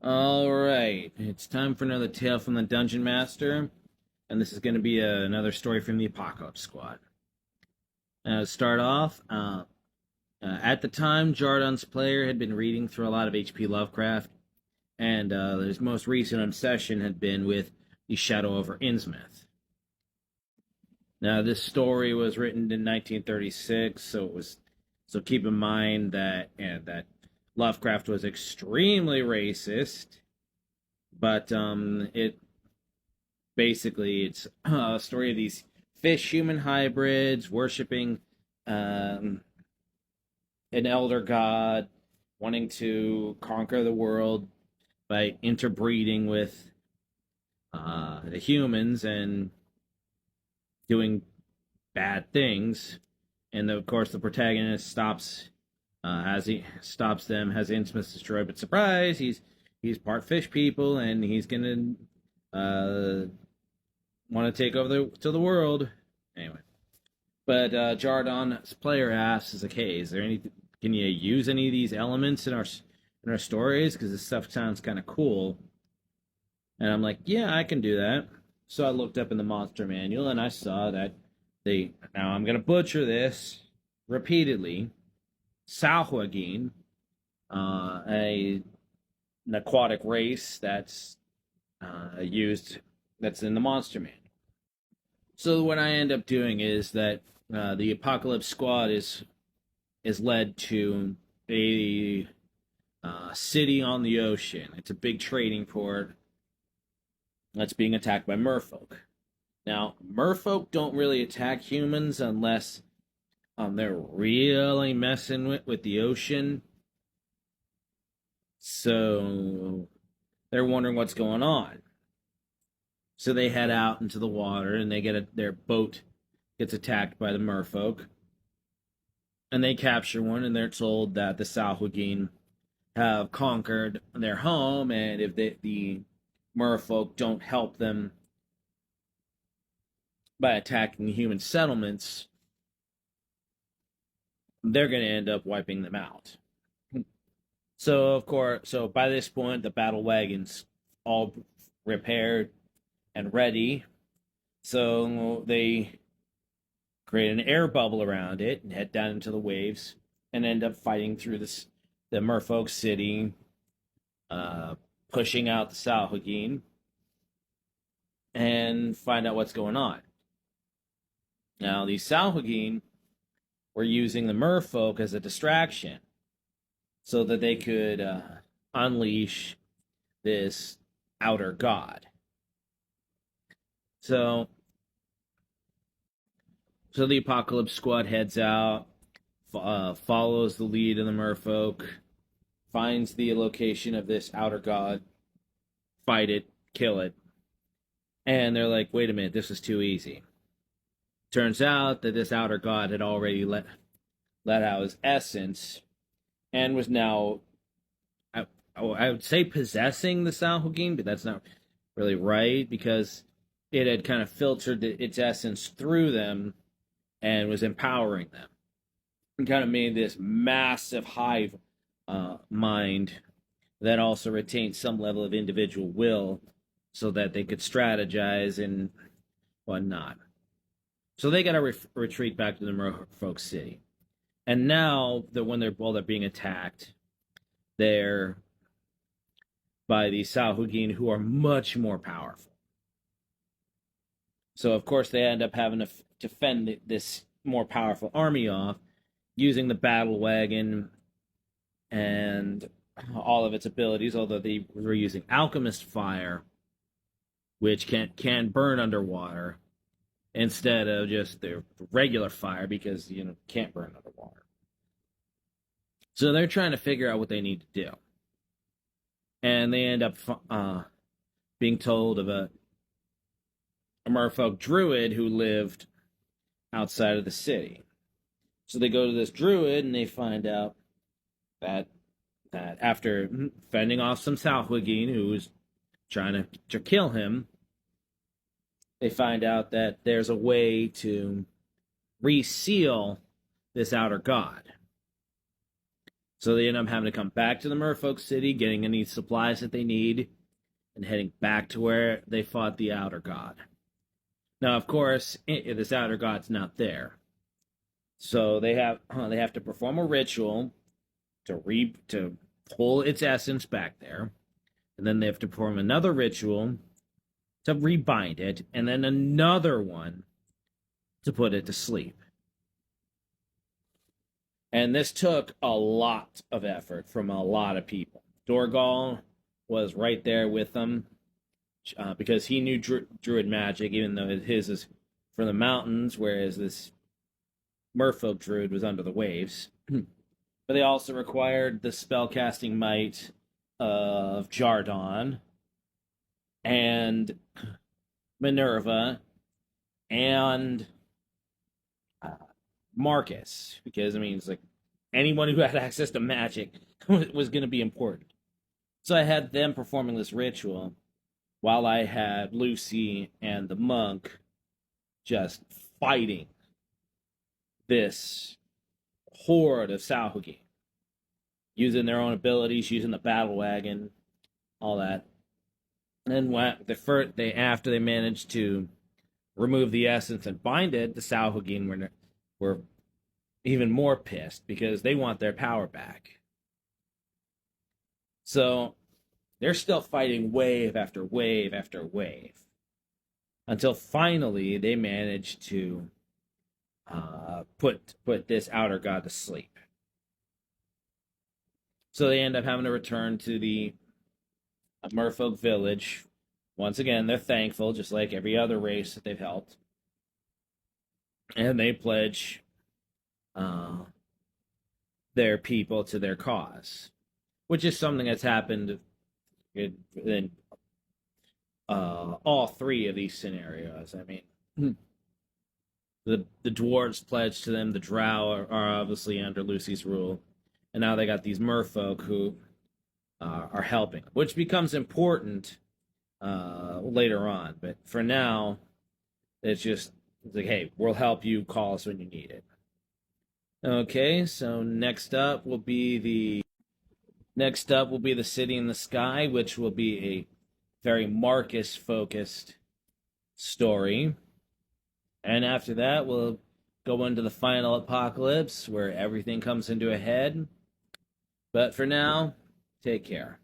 All right, it's time for another tale from the Dungeon Master, and this is going to be another story from the Apocalypse Squad. To start off, at the time, Jardon's player had been reading through a lot of H.P. Lovecraft, and his most recent obsession had been with The Shadow over Innsmouth. Now, this story was written in 1936, so keep in mind that Lovecraft was extremely racist, but it's a story of these fish human hybrids worshiping um, an elder god, wanting to conquer the world by interbreeding with the humans and doing bad things. And of course, the protagonist stops as he stops them, has Innsmouth destroyed. But surprise, he's part fish people, and he's gonna want to take over the world. Anyway, but Jardon's player asks, "Is like, hey, is there any? Can you use any of these elements in our stories? Because this stuff sounds kind of cool." And I'm like, "Yeah, I can do that." So I looked up in the monster manual, and I saw that they. Now I'm gonna butcher this repeatedly. Sahuagin, an aquatic race used that's in the monster manual. So what I end up doing is that the Apocalypse Squad is led to a city on the ocean. It's a big trading port that's being attacked by merfolk. Now, merfolk don't really attack humans unless they're really messing with the ocean. So they're wondering what's going on. So they head out into the water and their boat gets attacked by the merfolk. And they capture one, and they're told that the Sahuagin have conquered their home, and if the merfolk don't help them by attacking human settlements, they're going to end up wiping them out. So, of course, by this point, the battle wagon's all repaired and ready. So they create an air bubble around it and head down into the waves and end up fighting through the merfolk city, uh, pushing out the Sahuagin, and find out what's going on. Now, the Sahuagin were using the merfolk as a distraction so that they could unleash this outer god. So the Apocalypse Squad heads out, follows the lead of the merfolk, finds the location of this outer god, fight it, kill it, and they're like, wait a minute, this is too easy. Turns out that this outer god had already let out his essence and was now, I would say, possessing the Sahuagin, but that's not really right because it had kind of filtered its essence through them and was empowering them and kind of made this massive hive mind that also retained some level of individual will so that they could strategize and whatnot. So they got to retreat back to the merfolk city. And now that when they're being attacked, they're by the Sahuagin, who are much more powerful. So of course they end up having to fend this more powerful army off using the battle wagon and all of its abilities. Although they were using alchemist fire, which can burn underwater, instead of just their regular fire because can't burn underwater. So they're trying to figure out what they need to do, and they end up being told of a merfolk druid who lived outside of the city. So they go to this druid and they find out that after fending off some Sahuagin who was trying to kill him, they find out that there's a way to reseal this outer god. So they end up having to come back to the Merfolk City, getting any supplies that they need, and heading back to where they fought the Outer God. Now, of course, this Outer God's not there. So they have to perform a ritual to pull its essence back there, and then they have to perform another ritual to rebind it, and then another one to put it to sleep. And this took a lot of effort from a lot of people. Dorgal was right there with them because he knew druid magic, even though his is from the mountains, whereas this merfolk druid was under the waves. But they also required the spellcasting might of Jardon and Minerva and Marcus, because I mean, it's like anyone who had access to magic was going to be important. So I had them performing this ritual while I had Lucy and the monk just fighting this horde of Sahuagin, using their own abilities, using the battle wagon, all that. And then after they managed to remove the essence and bind it, the Sahuagin were even more pissed because they want their power back. So they're still fighting wave after wave after wave until finally they manage to put this Outer God to sleep. So they end up having to return to the Merfolk village. Once again, they're thankful, just like every other race that they've helped. And they pledge their people to their cause, which is something that's happened in all three of these scenarios. I mean, the dwarves pledged to them, the drow are obviously under Lucy's rule, and now they got these merfolk who are helping, which becomes important later on. But for now, it's like, hey, we'll help you. Call us when you need it. Okay, so next up will be the City in the Sky, which will be a very Marcus focused story. And after that, we'll go into the final apocalypse where everything comes into a head. But for now, take care.